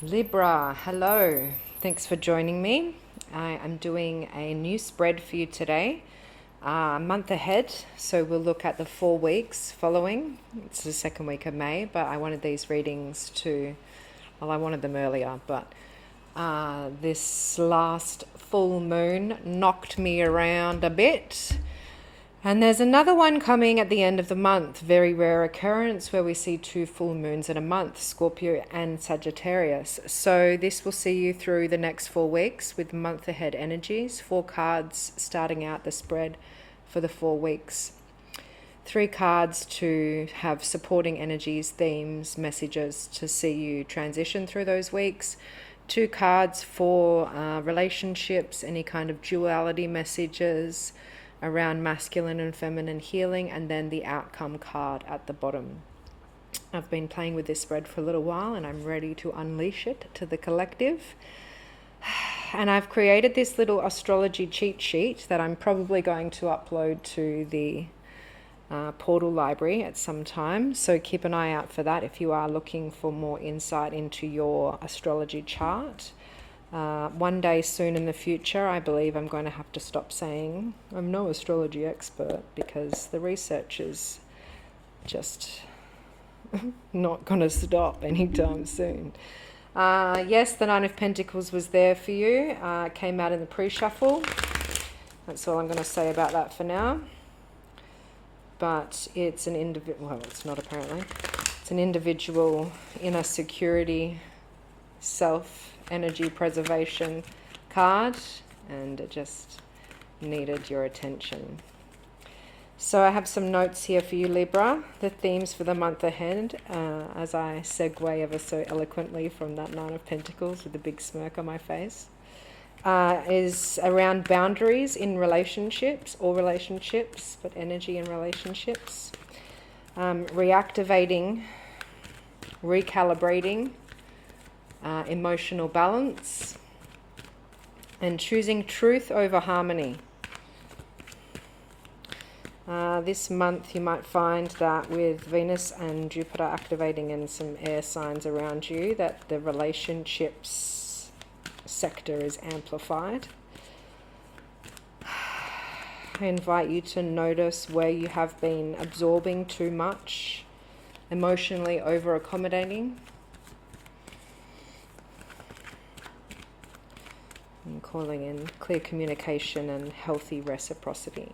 Libra, hello. Thanks for joining me. I am doing a new spread for you today, a month ahead. So we'll look at the 4 weeks following. It's the second week of May, but I wanted these readings I wanted them earlier, but this last full moon knocked me around a bit. And there's another one coming at the end of the month, very rare occurrence where we see 2 full moons in a month, Scorpio and Sagittarius. So this will see you through the next 4 weeks with month ahead energies, 4 cards starting out the spread for the 4 weeks. 3 cards to have supporting energies, themes, messages to see you transition through those weeks. 2 cards for relationships, any kind of duality messages around masculine and feminine healing, and then the outcome card at the bottom. I've been playing with this spread for a little while and I'm ready to unleash it to the collective. And I've created this little astrology cheat sheet that I'm probably going to upload to the portal library at some time. So keep an eye out for that if you are looking for more insight into your astrology chart. One day soon in the future, I believe I'm going to have to stop saying I'm no astrology expert because the research is just not going to stop anytime soon. Yes, the Nine of Pentacles was there for you. Came out in the pre-shuffle. That's all I'm going to say about that for now. But it's an well, it's not apparently. It's an individual inner security, self energy preservation card, and it just needed your attention. So I have some notes here for you, Libra. The themes for the month ahead, as I segue ever so eloquently from that Nine of Pentacles with a big smirk on my face, is around boundaries in relationships, all relationships, but energy in relationships. Reactivating, recalibrating, emotional balance, and choosing truth over harmony. This month you might find that with Venus and Jupiter activating and some air signs around you, that the relationships sector is amplified. I invite you to notice where you have been absorbing too much, emotionally over accommodating. And calling in clear communication and healthy reciprocity.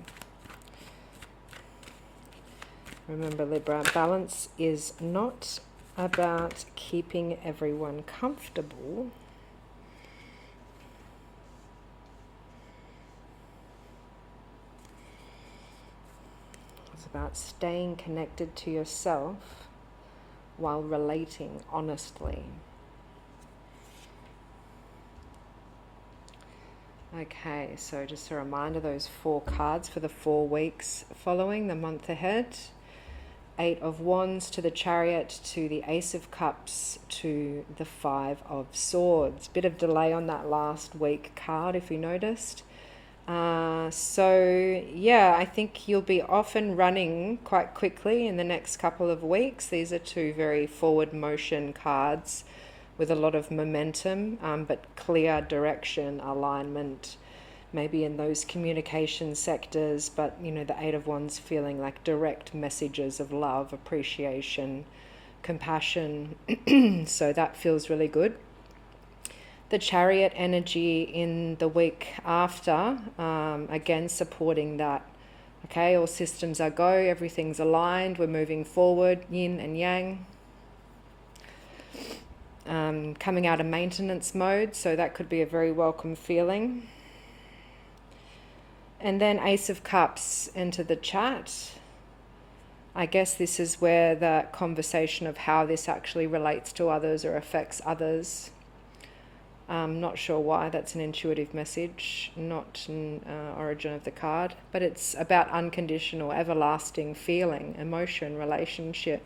Remember, Libra, balance is not about keeping everyone comfortable. It's about staying connected to yourself while relating honestly. Okay, so just a reminder, those 4 cards for the 4 weeks following the month ahead. 8 of Wands to the Chariot, to the Ace of Cups, to the 5 of Swords. Bit of delay on that last week card if you noticed. So yeah, I think you'll be off and running quite quickly in the next couple of weeks. These are 2 very forward motion cards with a lot of momentum, but clear direction, alignment, maybe in those communication sectors, but you know, the 8 of Wands feeling like direct messages of love, appreciation, compassion. So that feels really good. The Chariot energy in the week after, again supporting that. Okay, all systems are go, everything's aligned, we're moving forward, yin and yang. Coming out of maintenance mode, so that could be a very welcome feeling. And then Ace of Cups into the chat. I guess this is where the conversation of how this actually relates to others or affects others. Not sure why that's an intuitive message, not an origin of the card, but it's about unconditional, everlasting feeling, emotion, relationship.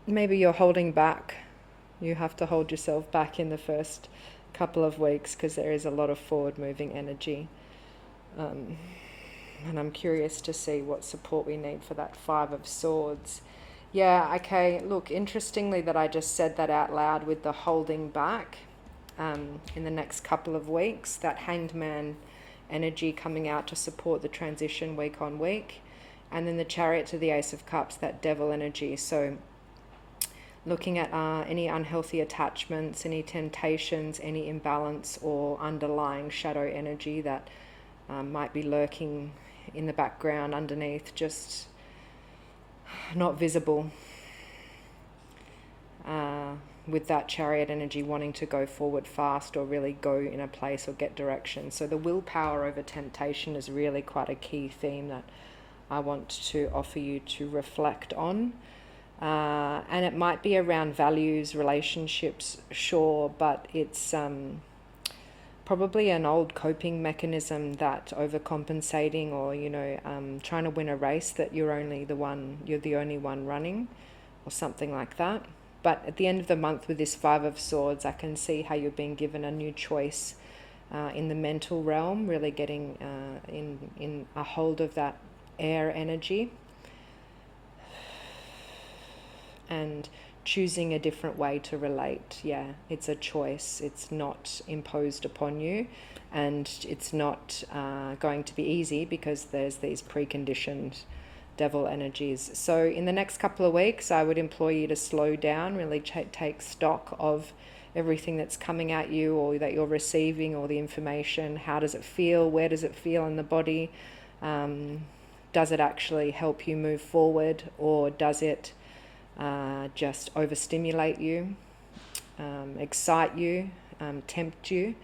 Maybe you're holding back. You have to hold yourself back in the first couple of weeks because there is a lot of forward-moving energy. And I'm curious to see what support we need for that 5 of Swords. Yeah, okay. Look, interestingly that I just said that out loud with the holding back in the next couple of weeks, that hanged man energy coming out to support the transition week on week. And then the chariot to the ace of cups, that devil energy. So looking at any unhealthy attachments, any temptations, any imbalance or underlying shadow energy that might be lurking in the background underneath, just not visible, with that chariot energy wanting to go forward fast or really go in a place or get direction. So the willpower over temptation is really quite a key theme that I want to offer you to reflect on. And it might be around values, relationships, sure, but it's probably an old coping mechanism that overcompensating, or trying to win a race that you're the only one running, or something like that. But at the end of the month with this Five of Swords, I can see how you're being given a new choice in the mental realm, really getting in a hold of that air energy and choosing a different way to relate. Yeah, it's a choice. It's not imposed upon you, and it's not going to be easy because there's these preconditioned devil energies. So in the next couple of weeks, I would implore you to slow down, really take stock of everything that's coming at you or that you're receiving, or the information. How does it feel? Where does it feel in the body? Does it actually help you move forward, or does it just overstimulate you, excite you, tempt you?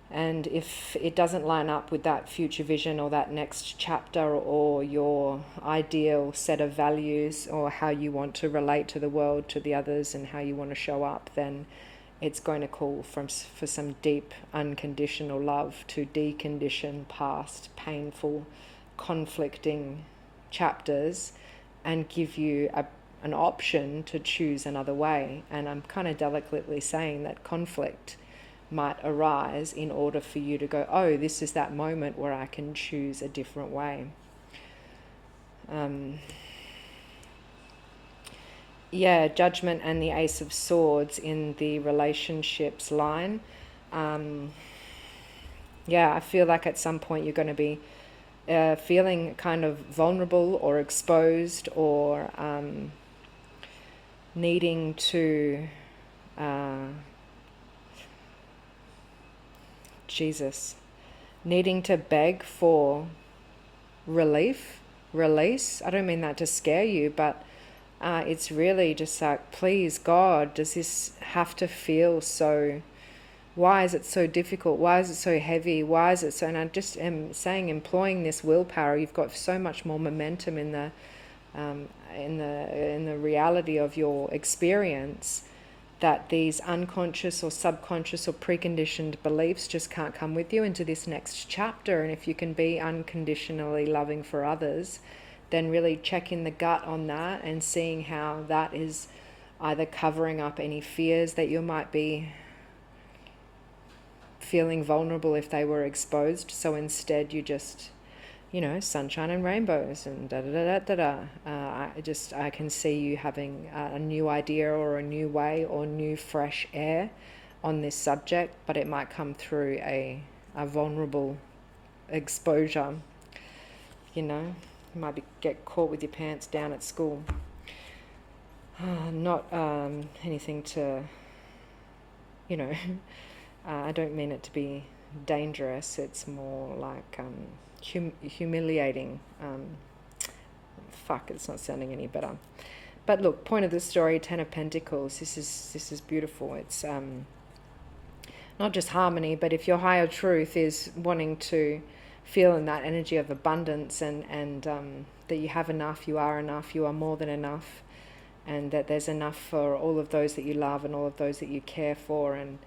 And if it doesn't line up with that future vision or that next chapter or your ideal set of values or how you want to relate to the world, to the others, and how you want to show up, then it's going to call for some deep unconditional love to decondition past painful, conflicting chapters and give you an option to choose another way. And I'm kind of delicately saying that conflict might arise in order for you to go, oh, this is that moment where I can choose a different way. Judgment and the Ace of Swords in the relationships line. I feel like at some point you're going to be feeling kind of vulnerable or exposed, or needing to needing to beg for release. I don't mean that to scare you, but it's really just like, please God, does this have to feel so? Why is it so difficult? Why is it so heavy? Why is it so? And I just am saying, employing this willpower, you've got so much more momentum in the reality of your experience, that these unconscious or subconscious or preconditioned beliefs just can't come with you into this next chapter. And if you can be unconditionally loving for others, then really checking the gut on that and seeing how that is either covering up any fears that you might be feeling vulnerable if they were exposed. So instead you just, sunshine and rainbows and I can see you having a new idea or a new way or new fresh air on this subject, but it might come through a vulnerable exposure. You might get caught with your pants down at school. Not anything to, I don't mean it to be dangerous. It's more like humiliating. It's not sounding any better. But look, point of the story, Ten of Pentacles. This is beautiful. It's not just harmony, but if your higher truth is wanting to feel in that energy of abundance and that you have enough, you are more than enough, and that there's enough for all of those that you love and all of those that you care for, and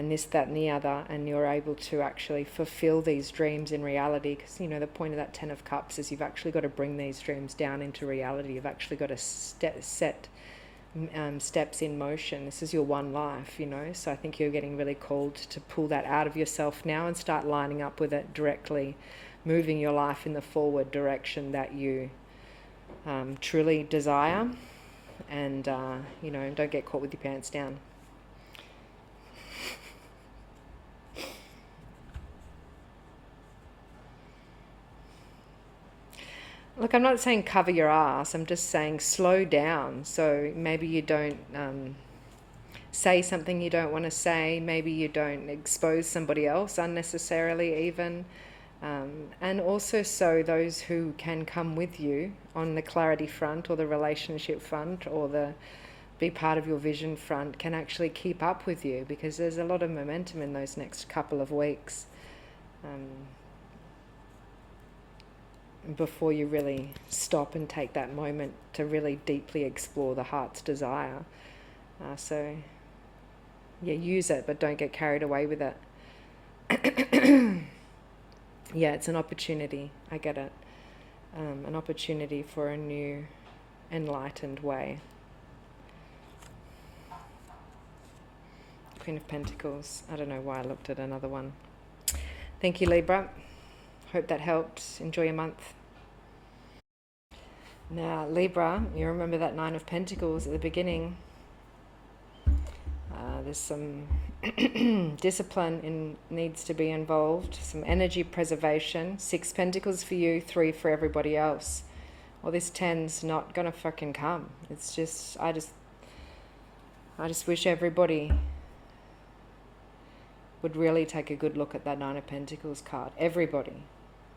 this, that, and the other, and you're able to actually fulfill these dreams in reality. Because, the point of that Ten of Cups is you've actually got to bring these dreams down into reality. You've actually got to set steps in motion. This is your one life, So I think you're getting really called to pull that out of yourself now and start lining up with it directly, moving your life in the forward direction that you truly desire. and, don't get caught with your pants down. Look, I'm not saying cover your ass. I'm just saying slow down. So maybe you don't say something you don't want to say. Maybe you don't expose somebody else unnecessarily even. And also so those who can come with you on the clarity front or the relationship front or the be part of your vision front can actually keep up with you, because there's a lot of momentum in those next couple of weeks. Before you really stop and take that moment to really deeply explore the heart's desire. So, use it, but don't get carried away with it. Yeah, it's an opportunity. I get it. An opportunity for a new, enlightened way. Queen of Pentacles. I don't know why I looked at another one. Thank you, Libra. Hope that helped. Enjoy your month. Now, Libra, you remember that Nine of Pentacles at the beginning. There's some discipline needs to be involved, some energy preservation. 6 Pentacles for you, 3 for everybody else. Well, this 10's not gonna fucking come. It's just, I just wish everybody would really take a good look at that Nine of Pentacles card. Everybody.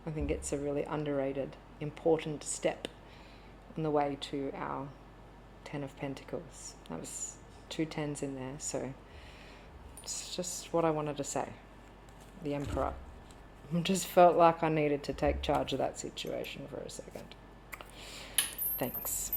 I think it's a really underrated, important step on the way to our 10 of Pentacles. That was 2 10s in there, so it's just what I wanted to say. The Emperor. I just felt like I needed to take charge of that situation for a second. Thanks.